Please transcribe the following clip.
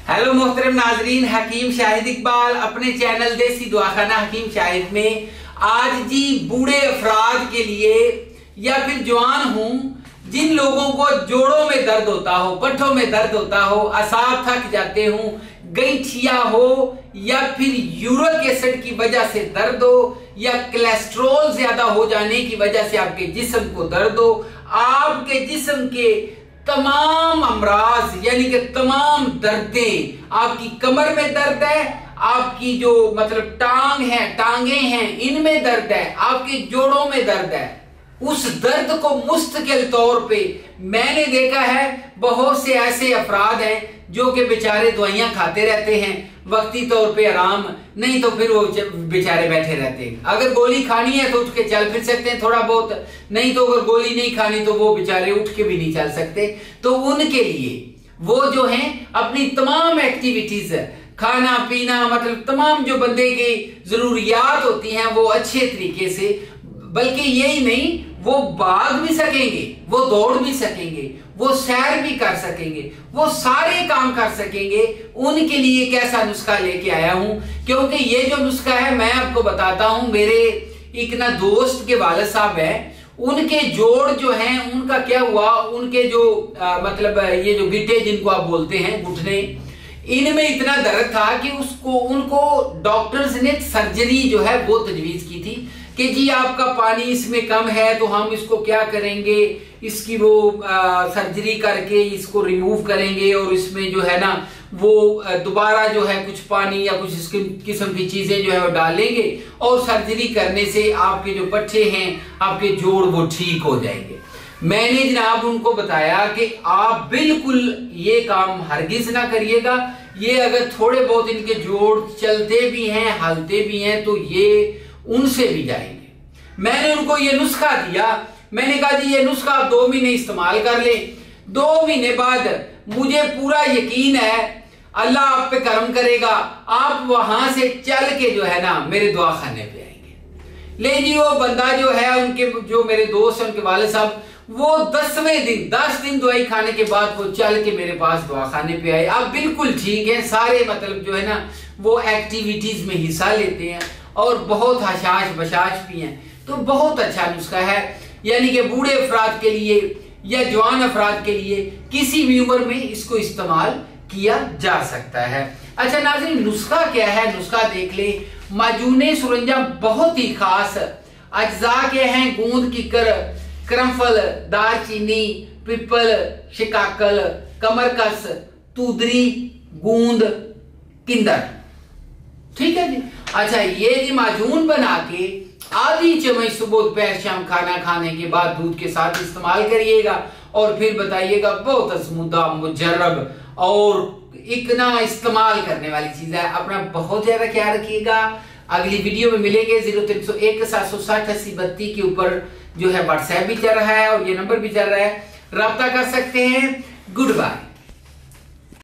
Hello मोहतरम नाजरीन, हकीम शाहिद इकबाल अपने चैनल देसी दुआखाना हकीम शाहिद में आज जी बूढ़े अफराद के लिए या फिर जवान हूं जिन लोगों को जोड़ों में दर्द होता हो, पट्ठों में दर्द होता हो, असाब थक जाते हो, गैठिया हो या फिर यूरिक एसिड की वजह से दर्द हो या कोलेस्ट्रॉल ज्यादा हो जाने की वजह से आपके जिस्म को दर्द हो, आपके जिस्म के तमाम अमराज यानी कि तमाम दर्दें, आपकी कमर में दर्द है, आपकी जो मतलब टांगे हैं इनमें दर्द है, आपके जोड़ों में दर्द है, उस दर्द को मुस्तकिल तौर पे मैंने देखा है बहुत से ऐसे अफराद हैं जो कि बेचारे दवाइयां खाते रहते हैं, वक्ती तौर पे आराम, नहीं तो फिर वो बेचारे बैठे रहते हैं। अगर गोली खानी है तो उठ के चल फिर सकते हैं थोड़ा बहुत, नहीं तो अगर गोली नहीं खानी तो वो बेचारे उठ के भी नहीं चल सकते। तो उनके लिए वो जो हैं अपनी तमाम एक्टिविटीज, खाना पीना, मतलब तमाम जो बंदे की जरूरियात होती हैं वो अच्छे तरीके से, बल्कि यही नहीं वो भाग भी सकेंगे, वो दौड़ भी सकेंगे, वो सैर भी कर सकेंगे, वो सारे काम कर सकेंगे। उनके लिए एक ऐसा नुस्खा लेके आया हूं, क्योंकि ये जो नुस्खा है मैं आपको बताता हूं, मेरे एक ना दोस्त के वालिद साहब हैं, उनके जोड़ जो हैं उनका क्या हुआ, उनके जो मतलब ये जो गिट्टे जिनको आप बोलते हैं घुटने, इनमें इतना दर्द था कि उनको डॉक्टर्स ने सर्जरी जो है वो तजवीज की थी कि जी आपका पानी इसमें कम है तो हम इसको क्या करेंगे, इसकी वो सर्जरी करके इसको रिमूव करेंगे और इसमें जो है ना वो दोबारा जो है कुछ पानी या कुछ इस किस्म की चीजें जो है वो डालेंगे और सर्जरी करने से आपके जो पट्टे हैं, आपके जोड़ वो ठीक हो जाएंगे। मैंने जनाब उनको बताया कि आप बिल्कुल ये काम हरगिज ना करिएगा, ये अगर थोड़े बहुत इनके जोड़ चलते भी हैं, हलते भी हैं तो ये उनसे भी जाएंगे। मैंने उनको ये नुस्खा दिया, मैंने कहा जी ये नुस्खा आप 2 महीने इस्तेमाल कर ले, 2 महीने बाद मुझे पूरा यकीन है अल्लाह आप पे करम करेगा, आप वहां से चल के जो है ना मेरे दुआखाने पे आएंगे। ले जी वो बंदा जो है, उनके जो मेरे दोस्त हैं उनके वाले साहब, वो 10वें दिन 10 दिन दवाई खाने के बाद वो चल के मेरे पास दुआखाने पे आए। आप बिल्कुल ठीक है, सारे मतलब जो है ना वो एक्टिविटीज में हिस्सा लेते हैं और बहुत हशाश बशाश भी हैं। तो बहुत अच्छा नुस्खा है, यानी कि बूढ़े अफराद के लिए या जवान अफराद के लिए किसी भी उम्र में इसको इस्तेमाल किया जा सकता है। अच्छा नाज़रीन, नुस्खा क्या है, नुस्खा देख ले। माजूने सुरंजा बहुत ही खास अज्जा के हैं, गूंद कीकर, करमफल, दारचीनी, पिपल, शिकाकल, कमरकस, तूदरी, गूंद, किंदर, ठीक है जी। अच्छा ये जी माजून बना के आधी चम्मच सुबह दोपहर शाम खाना खाने के बाद दूध के साथ इस्तेमाल करिएगा और फिर बताइएगा बहुत अज़मुदा मुजर्रब और इतना इस्तेमाल करने वाली चीज है। अपना बहुत ज्यादा ख्याल रखिएगा। अगली वीडियो में मिलेंगे। 0301 760 80 32 के ऊपर जो है व्हाट्सएप भी चल रहा है और ये नंबर भी चल रहा है, राब्ता कर सकते हैं। Good bye.